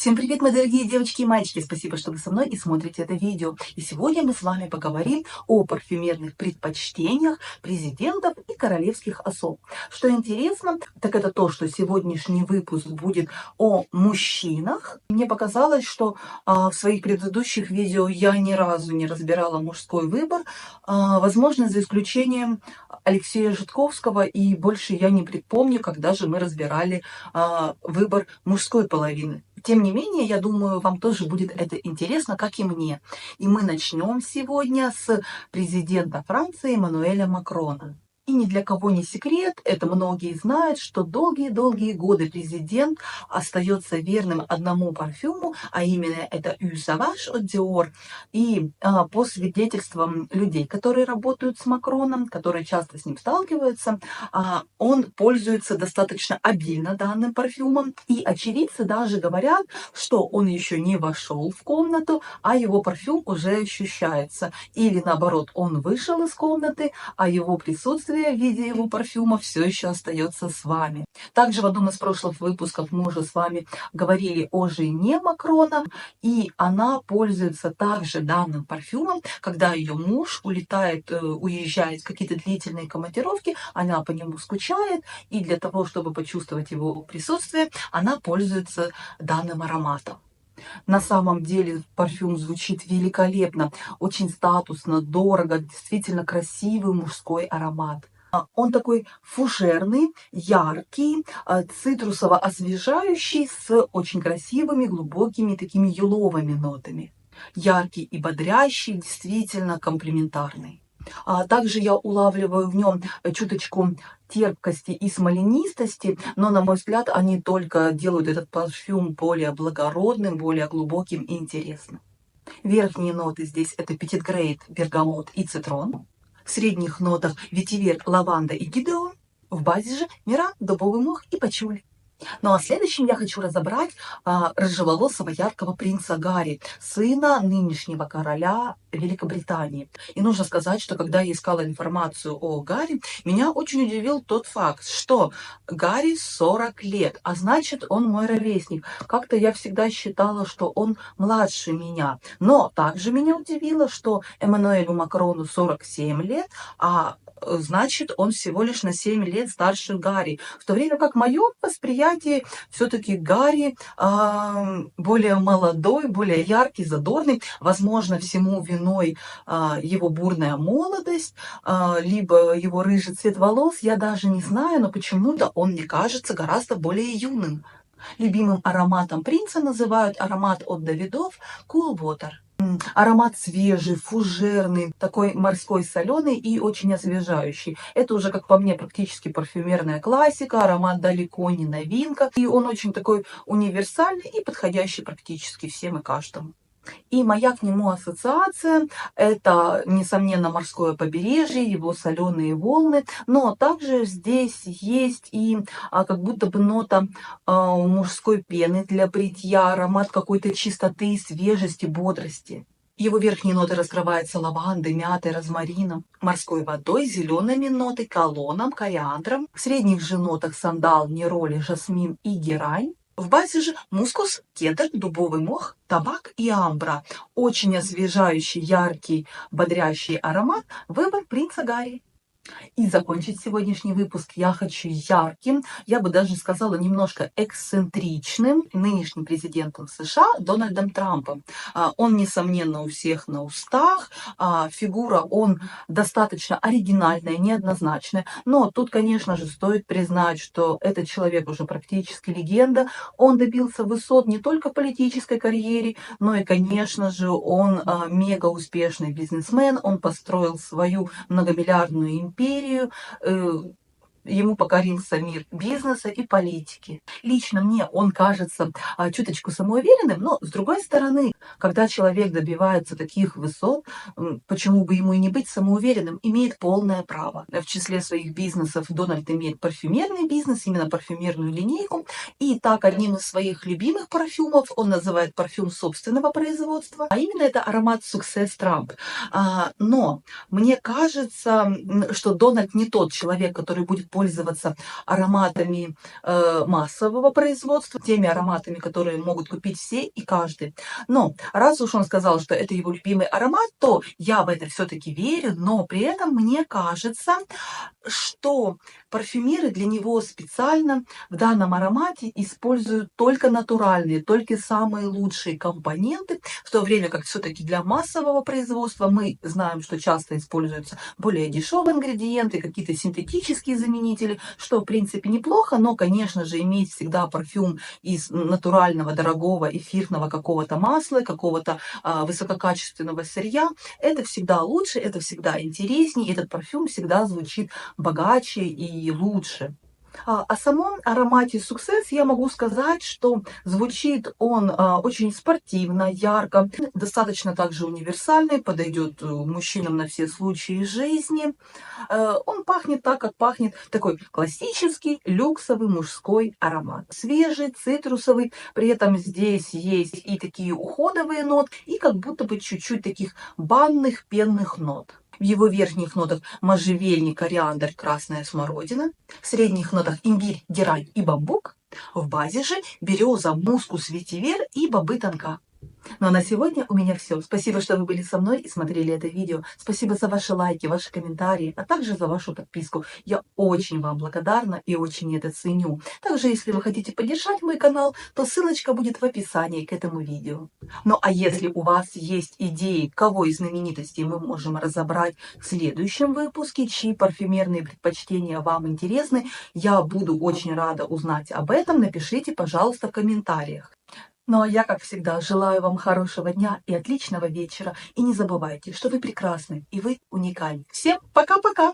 Всем привет, мои дорогие девочки и мальчики! Спасибо, что вы со мной и смотрите это видео. И сегодня мы с вами поговорим о парфюмерных предпочтениях президентов и королевских особ. Что интересно, так это то, что сегодняшний выпуск будет о мужчинах. Мне показалось, что в своих предыдущих видео я ни разу не разбирала мужской выбор, возможно, за исключением Алексея Жидковского, и больше я не припомню, когда же мы разбирали выбор мужской половины. Тем не менее, я думаю, вам тоже будет это интересно, как и мне. И мы начнем сегодня с президента Франции Эммануэля Макрона. И ни для кого не секрет, это многие знают, что долгие-долгие годы президент остается верным одному парфюму, а именно это Eau Sauvage от Dior. И по свидетельствам людей, которые работают с Макроном, которые часто с ним сталкиваются, он пользуется достаточно обильно данным парфюмом. И очевидцы даже говорят, что он еще не вошел в комнату, а его парфюм уже ощущается. Или наоборот, он вышел из комнаты, а его присутствие в виде его парфюма все еще остается с вами. Также в одном из прошлых выпусков мы уже с вами говорили о жене Макрона, и она пользуется также данным парфюмом, когда ее муж уезжает в какие-то длительные командировки, она по нему скучает, и для того, чтобы почувствовать его присутствие, она пользуется данным ароматом. На самом деле парфюм звучит великолепно, очень статусно, дорого, действительно красивый мужской аромат. Он такой фужерный, яркий, цитрусово-освежающий, с очень красивыми, глубокими такими еловыми нотами. Яркий и бодрящий, действительно комплементарный. Также я улавливаю в нем чуточку терпкости и смоленистости, но, на мой взгляд, они только делают этот парфюм более благородным, более глубоким и интересным. Верхние ноты здесь это петитгрейд, бергамот и цитрон. В средних нотах ветивер, лаванда и гидеон. В базе же мира, дубовый мох и пачули. Ну а следующим я хочу разобрать рыжеволосого яркого принца Гарри, сына нынешнего короля Великобритании. И нужно сказать, что когда я искала информацию о Гарри, меня очень удивил тот факт, что Гарри 40 лет, а значит, он мой ровесник. Как-то я всегда считала, что он младше меня. Но также меня удивило, что Эммануэлю Макрону 47 лет, а значит, он всего лишь на 7 лет старше Гарри. В то время как в моем восприятии все-таки Гарри более молодой, более яркий, задорный. Возможно, всему виной его бурная молодость, либо его рыжий цвет волос. Я даже не знаю, но почему-то он мне кажется гораздо более юным. Любимым ароматом принца называют аромат от Давидов Cool Water. Аромат свежий, фужерный, такой морской соленый и очень освежающий. Это уже, как по мне, практически парфюмерная классика, аромат далеко не новинка. И он очень такой универсальный и подходящий практически всем и каждому. И моя к нему ассоциация – это, несомненно, морское побережье, его соленые волны, но также здесь есть и как будто бы нота мужской пены для бритья, аромат какой-то чистоты, свежести, бодрости. Его верхние ноты раскрываются лавандой, мятой, розмарином, морской водой, зелеными нотой, колоном, кориандром. В средних же нотах сандал, нероли, жасмин и герань. В базе же мускус, кедр, дубовый мох, табак и амбра. Очень освежающий, яркий, бодрящий аромат. Выбор принца Гарри. И закончить сегодняшний выпуск я хочу ярким, я бы даже сказала немножко эксцентричным нынешним президентом США Дональдом Трампом. Он, несомненно, у всех на устах, фигура он достаточно оригинальная, неоднозначная, но тут, конечно же, стоит признать, что этот человек уже практически легенда. Он добился высот не только в политической карьере, но и, конечно же, он мега успешный бизнесмен, он построил свою многомиллиардную империю, ему покорился мир бизнеса и политики. Лично мне он кажется чуточку самоуверенным, но с другой стороны, когда человек добивается таких высот, почему бы ему и не быть самоуверенным, имеет полное право. В числе своих бизнесов Дональд имеет парфюмерный бизнес, именно парфюмерную линейку, и так одним из своих любимых парфюмов он называет парфюм собственного производства, а именно это аромат Success Trump. Но мне кажется, что Дональд не тот человек, который будет пользоваться ароматами массового производства, теми ароматами, которые могут купить все и каждый. Но раз уж он сказал, что это его любимый аромат, то я в это все-таки верю, но при этом мне кажется, что парфюмеры для него специально в данном аромате используют только натуральные, только самые лучшие компоненты, в то время как все-таки для массового производства мы знаем, что часто используются более дешевые ингредиенты, какие-то синтетические заменители, что в принципе неплохо, но, конечно же, иметь всегда парфюм из натурального, дорогого, эфирного какого-то масла, какого-то высококачественного сырья, это всегда лучше, это всегда интереснее, этот парфюм всегда звучит богаче и лучше. О самом аромате Success я могу сказать, что звучит он очень спортивно, ярко, достаточно также универсальный, подойдет мужчинам на все случаи жизни. Он пахнет так, как пахнет такой классический люксовый мужской аромат. Свежий, цитрусовый, при этом здесь есть и такие уходовые ноты, и как будто бы чуть-чуть таких банных пенных нот. В его верхних нотах можжевельник, кориандр, красная смородина. В средних нотах имбирь, герань и бамбук. В базе же береза, мускус, ветивер и бобы тонка. Ну а на сегодня у меня все. Спасибо, что вы были со мной и смотрели это видео. Спасибо за ваши лайки, ваши комментарии, а также за вашу подписку. Я очень вам благодарна и очень это ценю. Также, если вы хотите поддержать мой канал, то ссылочка будет в описании к этому видео. Ну а если у вас есть идеи, кого из знаменитостей мы можем разобрать в следующем выпуске, чьи парфюмерные предпочтения вам интересны, я буду очень рада узнать об этом. Напишите, пожалуйста, в комментариях. Ну а я, как всегда, желаю вам хорошего дня и отличного вечера. И не забывайте, что вы прекрасны и вы уникальны. Всем пока-пока!